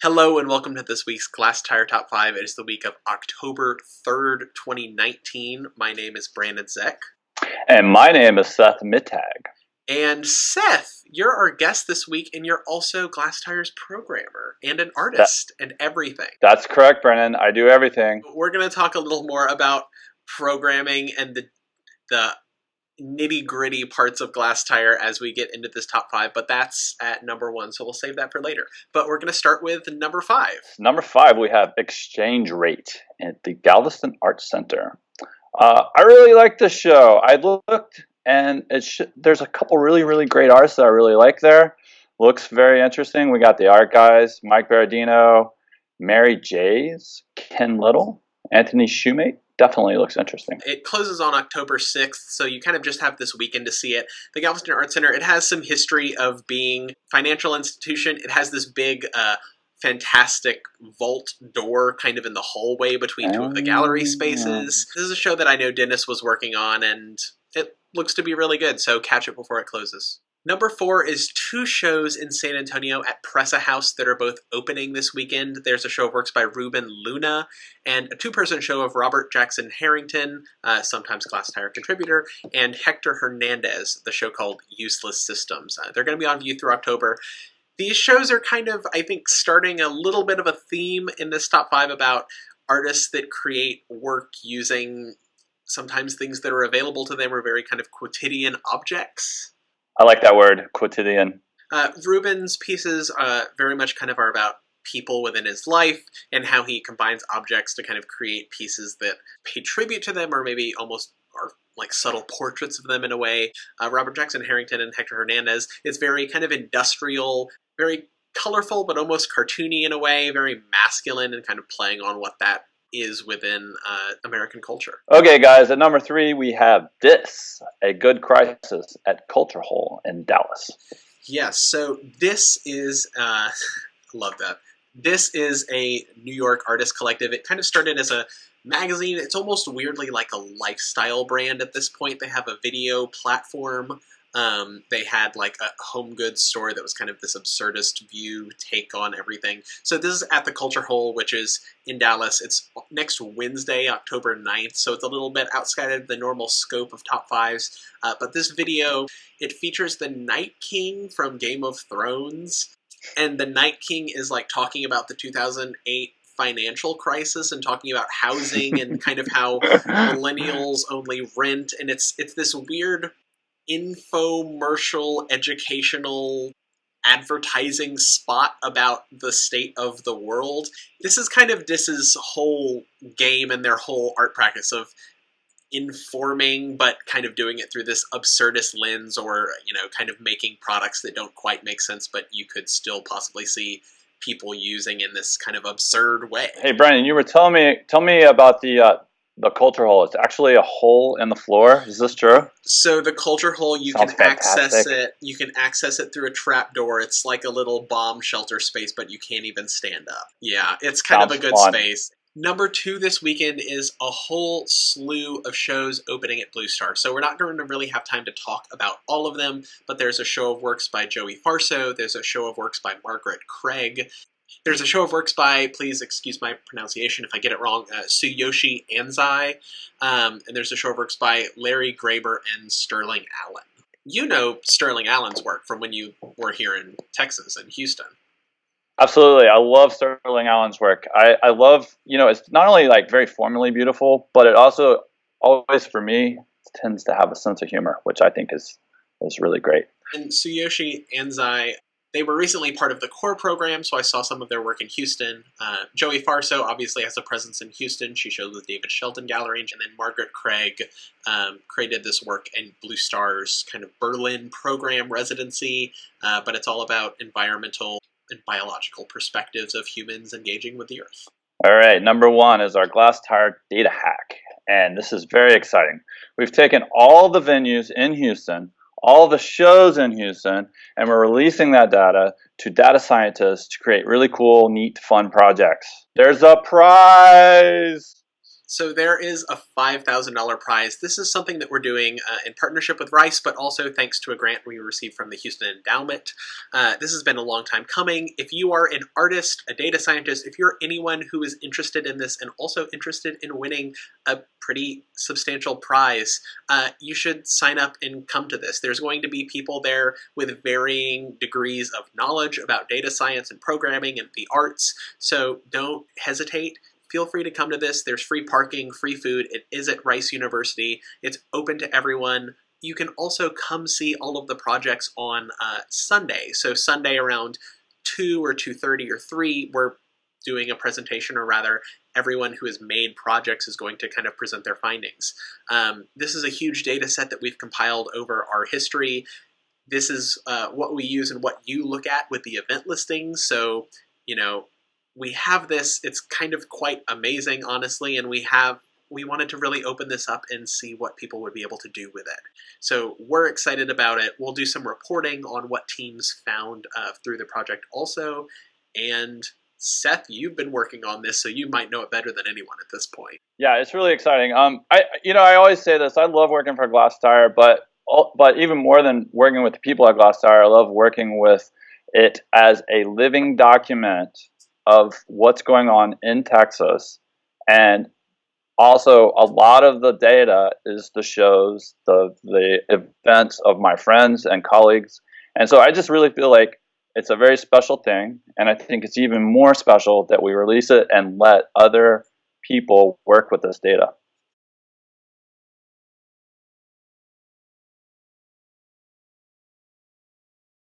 Hello and welcome to this week's Glasstire Top 5. It is the week of October 3rd, 2019. My name is Brandon Zech. And my name is Seth Mittag. And Seth, you're our guest this week, and you're also Glasstire's programmer and an artist and everything. That's correct, Brennan. I do everything. We're going to talk a little more about programming and the nitty-gritty parts of Glasstire as we get into this top 5, but that's at number 1, so we'll save that for later. But we're going to start with number 5. Number 5, we have Exchange Rate at the Galveston Arts Center. I really like this show. I looked, and there's a couple really great artists that I really like there. Looks very interesting. We got the art guys, Mike Berardino, Mary Jays, Ken Little, Anthony Shoemate. Definitely looks interesting. It closes on October 6th, so you kind of just have this weekend to see it. The Galveston Arts Center, it has some history of being a financial institution. It has this big, fantastic vault door kind of in the hallway between two of the gallery spaces. This is a show that I know Dennis was working on, and it looks to be really good, so catch it before it closes. Number 4 is 2 shows in San Antonio at Presa House that are both opening this weekend. There's a show of works by Ruben Luna and a 2-person show of Robert Jackson Harrington, sometimes Glasstire contributor, and Hector Hernandez, the show called Useless Systems. They're going to be on view through October. These shows are kind of, I think, starting a little bit of a theme in this top 5 about artists that create work using sometimes things that are available to them are very kind of quotidian objects. I like that word, quotidian. Ruben's pieces very much kind of are about people within his life and how he combines objects to kind of create pieces that pay tribute to them or maybe almost are like subtle portraits of them in a way. Robert Jackson Harrington and Hector Hernandez, it's very kind of industrial, very colorful but almost cartoony in a way, very masculine and kind of playing on what that is within American culture. Okay, guys, at number 3, we have This, A Good Crisis at Culture Hole in Dallas. Yes, so this is, I love that. This is a New York artist collective. It kind of started as a magazine. It's almost weirdly like a lifestyle brand at this point. They have a video platform. They had like a home goods store that was kind of this absurdist view take on everything. So this is at the Culture Hole, which is in Dallas. It's next Wednesday, October 9th, so it's a little bit outside of the normal scope of top 5s. But this video, it features the Night King from Game of Thrones, and the Night King is like talking about the 2008 financial crisis and talking about housing and kind of how millennials only rent, and it's this weird infomercial educational advertising spot about the state of the world. This is kind of Dis's whole game and their whole art practice of informing but kind of doing it through this absurdist lens, or kind of making products that don't quite make sense but you could still possibly see people using in this kind of absurd way. Hey Brandon, you were telling me about the Culture Hole. It's actually a hole in the floor. Is this true? So the Culture Hole, you Sounds can access fantastic. it. You can access it through a trap door. It's like a little bomb shelter space, but you can't even stand up. Yeah, it's kind of a good fun. space. Number 2 this weekend is a whole slew of shows opening at Blue Star. So we're not going to really have time to talk about all of them, but there's a show of works by Joey Farso. There's a show of works by Margaret Craig. There's a show of works by, please excuse my pronunciation if I get it wrong, Tsuyoshi Anzai. And there's a show of works by Larry Graeber and Sterling Allen. You know Sterling Allen's work from when you were here in Texas and Houston. Absolutely. I love Sterling Allen's work. I love, it's not only like very formally beautiful, but it also always, for me, tends to have a sense of humor, which I think is really great. And Tsuyoshi Anzai, they were recently part of the core program, so I saw some of their work in Houston. Joey Farso obviously has a presence in Houston. She showed with David Shelton Gallery. And then Margaret Craig created this work in Blue Star's kind of Berlin program residency, but it's all about environmental and biological perspectives of humans engaging with the earth. All right, number 1 is our Glasstire DataHack, and this is very exciting. We've taken all the venues in Houston, all the shows in Houston, and we're releasing that data to data scientists to create really cool, neat, fun projects. There's a prize! So there is a $5,000 prize. This is something that we're doing in partnership with Rice, but also thanks to a grant we received from the Houston Endowment. This has been a long time coming. If you are an artist, a data scientist, if you're anyone who is interested in this and also interested in winning a pretty substantial prize, you should sign up and come to this. There's going to be people there with varying degrees of knowledge about data science and programming and the arts, so don't hesitate. Feel free to come to this. There's free parking, free food. It is at Rice University. It's open to everyone. You can also come see all of the projects on Sunday. So Sunday around 2 or 2:30 or 3, we're doing a presentation, or rather, everyone who has made projects is going to kind of present their findings. This is a huge data set that we've compiled over our history. This is what we use and what you look at with the event listings. So, we have this. It's kind of quite amazing, honestly, and we wanted to really open this up and see what people would be able to do with it. So we're excited about it. We'll do some reporting on what teams found through the project also. And Seth, you've been working on this, so you might know it better than anyone at this point. Yeah, it's really exciting. I always say this. I love working for Glasstire, but even more than working with the people at Glasstire, I love working with it as a living document of what's going on in Texas. And also a lot of the data is the shows, the events of my friends and colleagues. And so I just really feel like it's a very special thing. And I think it's even more special that we release it and let other people work with this data.